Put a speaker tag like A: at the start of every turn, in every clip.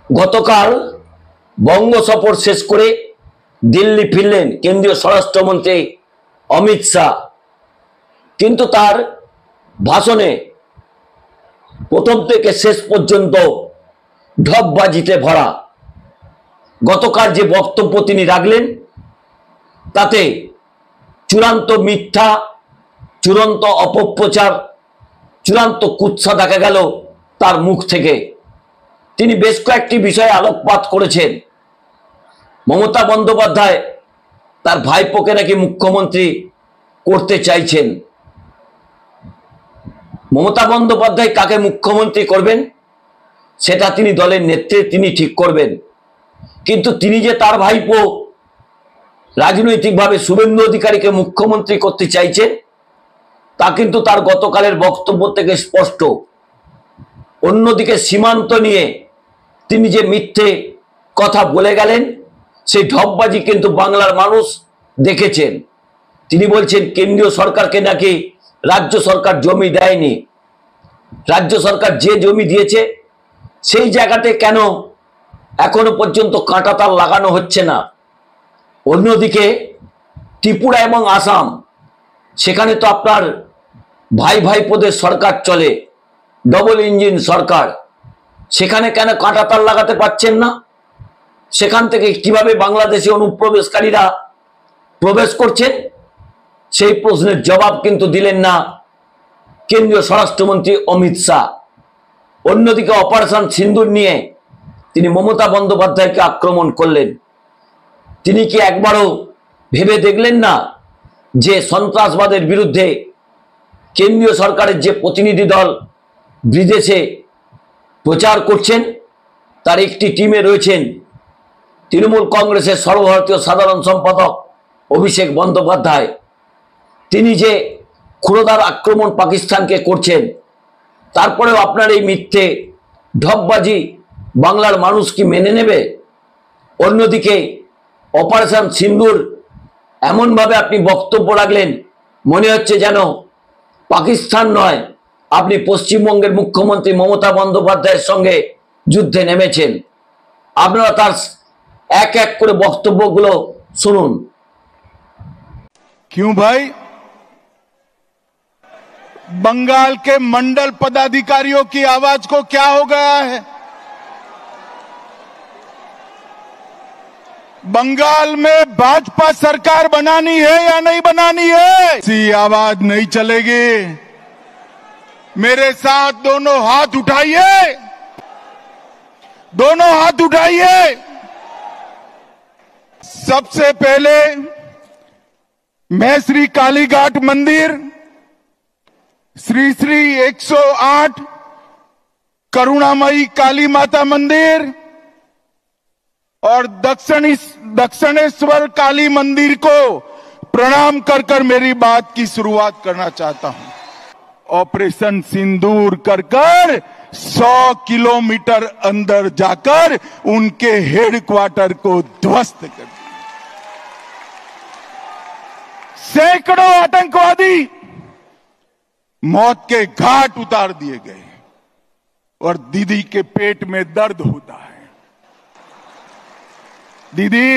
A: গতকাল বঙ্গ সফর শেষ করে দিল্লি ফিরলেন কেন্দ্রীয় স্বরাষ্ট্রমন্ত্রী অমিত শাহ। কিন্তু তার ভাষণে প্রথম থেকে শেষ পর্যন্ত ঢপবাজিতে ভরা। গতকাল যে বক্তব্য তিনি রাখলেন তাতে চূড়ান্ত মিথ্যা, চূড়ান্ত অপপ্রচার, চূড়ান্ত কুৎসা দেখা গেল তার মুখ থেকে। তিনি বেশ কয়েকটি বিষয়ে আলোকপাত করেছেন। মমতা বন্দ্যোপাধ্যায় তার ভাইপোকে নাকি মুখ্যমন্ত্রী করতে চাইছেন। মমতা বন্দ্যোপাধ্যায় কাকে মুখ্যমন্ত্রী করবেন সেটা তিনি দলের নেতৃত্বে তিনি ঠিক করবেন, কিন্তু তিনি যে তার ভাইপো রাজনৈতিকভাবে শুভেন্দু অধিকারীকে মুখ্যমন্ত্রী করতে চাইছেন তা কিন্তু তার গতকালের বক্তব্য থেকে স্পষ্ট। অন্যদিকে সীমান্ত নিয়ে তিনি যে মিথ্যে কথা বলে গেলেন সেই ঢপবাজি কিন্তু বাংলার মানুষ দেখেছেন। তিনি বলছেন কেন্দ্রীয় সরকারকে নাকি রাজ্য সরকার জমি দেয়নি, রাজ্য সরকার যে জমি দিয়েছে সেই জায়গাতে কেন এখনো পর্যন্ত কাঁটাতার লাগানো হচ্ছে না। অন্যদিকে ত্রিপুরা এবং আসাম, সেখানে তো আপনার ভাই ভাইপোদের সরকার চলে, ডবল ইঞ্জিন সরকার, সেখানে কেন কাঁটাতার লাগাতে পারছেন না? সেখান থেকে কিভাবে বাংলাদেশি অনুপ্রবেশকারীরা প্রবেশ করছেন সেই প্রশ্নের জবাব কিন্তু দিলেন না কেন্দ্রীয় স্বরাষ্ট্রমন্ত্রী অমিত শাহ। অন্যদিকে অপারেশন সিন্দুর নিয়ে তিনি মমতা বন্দ্যোপাধ্যায়কে আক্রমণ করলেন। তিনি কি একবারও ভেবে দেখলেন না যে সন্ত্রাসবাদের বিরুদ্ধে কেন্দ্রীয় সরকারের যে প্রতিনিধি দল বিদেশে প্রচার করছেন তার একটি টিমে রয়েছেন তৃণমূল কংগ্রেসের সর্বভারতীয় সাধারণ সম্পাদক অভিষেক বন্দ্যোপাধ্যায়। তিনি যে ক্ষুরধার আক্রমণ পাকিস্তানকে করছেন, তারপরেও আপনার এই মিথ্যে ঢপবাজি বাংলার মানুষ কি মেনে নেবে? অন্যদিকে অপারেশন সিন্দুর এমনভাবে আপনি বক্তব্য রাখলেন মনে হচ্ছে যেন পাকিস্তান নয়, আপনি পশ্চিমবঙ্গের মুখ্যমন্ত্রী মমতা বন্দ্যোপাধ্যায়ের সঙ্গে যুদ্ধে নেমেছেন। আপনারা তার এক এক করে বক্তব্যগুলো শুনুন।
B: क्यों भाई? बंगाल के मंडल पदाधिकारियों की आवाज को क्या हो गया है? बंगाल में भाजपा सरकार बनानी है या नहीं बनानी है? ऐसी आवाज नहीं चलेगी। मेरे साथ दोनों हाथ उठाइए, दोनों हाथ उठाइए। सबसे पहले मैं श्री कालीघाट मंदिर, श्री श्री 108 करुणामयी काली माता मंदिर और दक्षिणेश्वर काली मंदिर को प्रणाम कर कर मेरी बात की शुरुआत करना चाहता हूं। ऑपरेशन सिंदूर कर कर 100 किलोमीटर अंदर जाकर उनके हेडक्वार्टर को ध्वस्त कर दिया। सैकड़ों आतंकवादी मौत के घाट उतार दिए गए और दीदी के पेट में दर्द होता है। दीदी,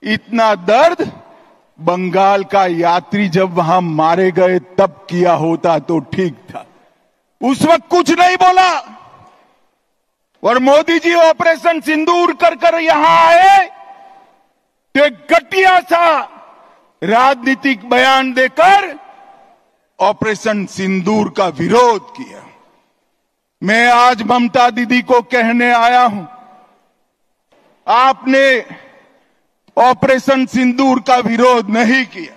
B: इतना दर्द बंगाल का यात्री जब वहां मारे गए तब किया होता तो ठीक था। उस वक्त कुछ नहीं बोला और मोदी जी ऑपरेशन सिंदूर कर कर यहां आए तो एक घटिया सा राजनीतिक बयान देकर ऑपरेशन सिंदूर का विरोध किया। मैं आज ममता दीदी को कहने आया हूं, आपने ऑपरेशन सिंदूर का विरोध नहीं किया,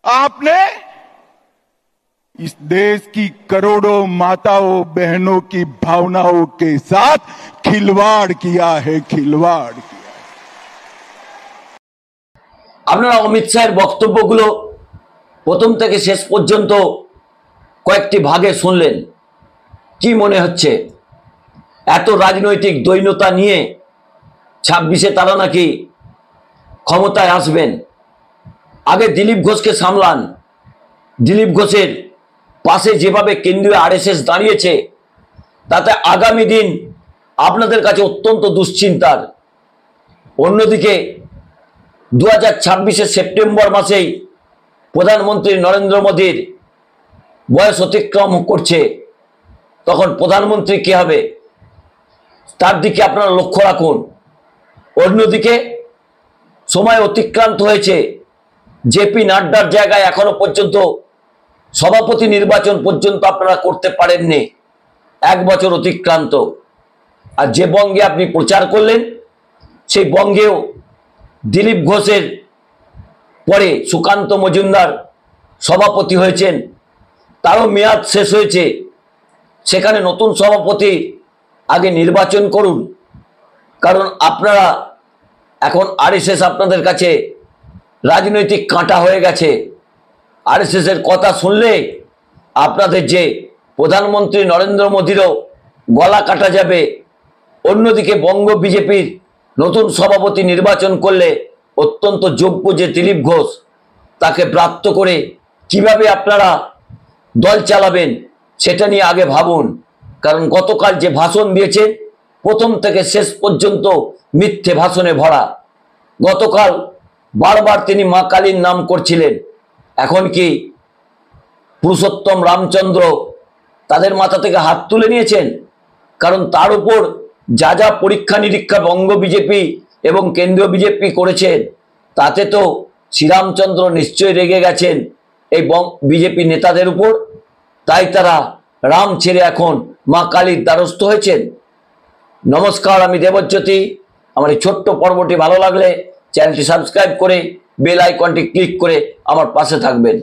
B: आपने इस देश की करोड़ों माताओं बहनों की भावनाओं के साथ खिलवाड़ किया है, खिलवाड़ किया।
A: আপনারা অমিত শাহের বক্তব্যগুলো প্রথম থেকে শেষ পর্যন্ত কয়েকটি ভাগে শুনলেন। কি মনে হচ্ছে এত রাজনৈতিক দৈন্যতা নিয়ে 26-এ তারা নাকি ক্ষমতায় আসবেন? আগে দিলীপ ঘোষকে সামলান। দিলীপ ঘোষের পাশে যেভাবে কেন্দ্রীয় আরএসএস দাঁড়িয়েছে তাতে আগামী দিন আপনাদের কাছে অত্যন্ত দুশ্চিন্তার। অন্যদিকে 2026 সেপ্টেম্বর মাসেই প্রধানমন্ত্রী নরেন্দ্র মোদীর বয়স অতিক্রম করছে, তখন প্রধানমন্ত্রী কে হবে তার দিকে আপনারা লক্ষ্য রাখুন। অন্যদিকে সময় অতিক্রান্ত হয়েছে, জেপি নাড্ডার জায়গায় এখনো পর্যন্ত সভাপতি নির্বাচন পর্যন্ত আপনারা করতে পারেননি, 1 বছর অতিক্রান্ত। আর যে বঙ্গে আপনি প্রচার করলেন সেই বঙ্গেও দিলীপ ঘোষের পরে সুকান্ত মজুমদার সভাপতি হয়েছেন, তারও মেয়াদ শেষ হয়েছে। সেখানে নতুন সভাপতি আগে নির্বাচন করুন, কারণ আপনারা এখন আরএসএস আপনাদের কাছে রাজনৈতিক কাঁটা হয়ে গেছে। আরএসএস এর কথা শুনলে আপনাদের যে প্রধানমন্ত্রী নরেন্দ্র মোদীরও গলা কাটা যাবে। অন্যদিকে বঙ্গ বিজেপির নতুন সভাপতি নির্বাচন করলে অত্যন্ত যোগ্য যে দিলীপ ঘোষ, তাকে প্রাপ্ত করে কিভাবে আপনারা দল চালাবেন সেটা নিয়ে আগে ভাবুন। কারণ গতকাল যে ভাষণ দিয়েছেন প্রথম থেকে শেষ পর্যন্ত মিথ্যে ভাষণে ভরা। গতকাল বারবার তিনি মা কালীর নাম করছিলেন, এখন কি পুরুষোত্তম রামচন্দ্র তাদের মাথা থেকে হাত তুলে নিয়েছেন? কারণ তার উপর যা যা পরীক্ষা নিরীক্ষা বঙ্গ বিজেপি এবং কেন্দ্রীয় বিজেপি করেছেন, তাতে তো শ্রীরামচন্দ্র নিশ্চয়ই রেগে গেছেন এই বিজেপি নেতাদের উপর, তাই তারা রাম ছেড়ে এখন মা কালীর দ্বারস্থ হয়েছেন। নমস্কার, আমি দেবজ্যোতি। আমার এই ছোট্ট পর্বটি ভালো লাগলে চ্যানেলটি সাবস্ক্রাইব করে বেল আইকনটি ক্লিক করে আমার পাশে থাকবেন।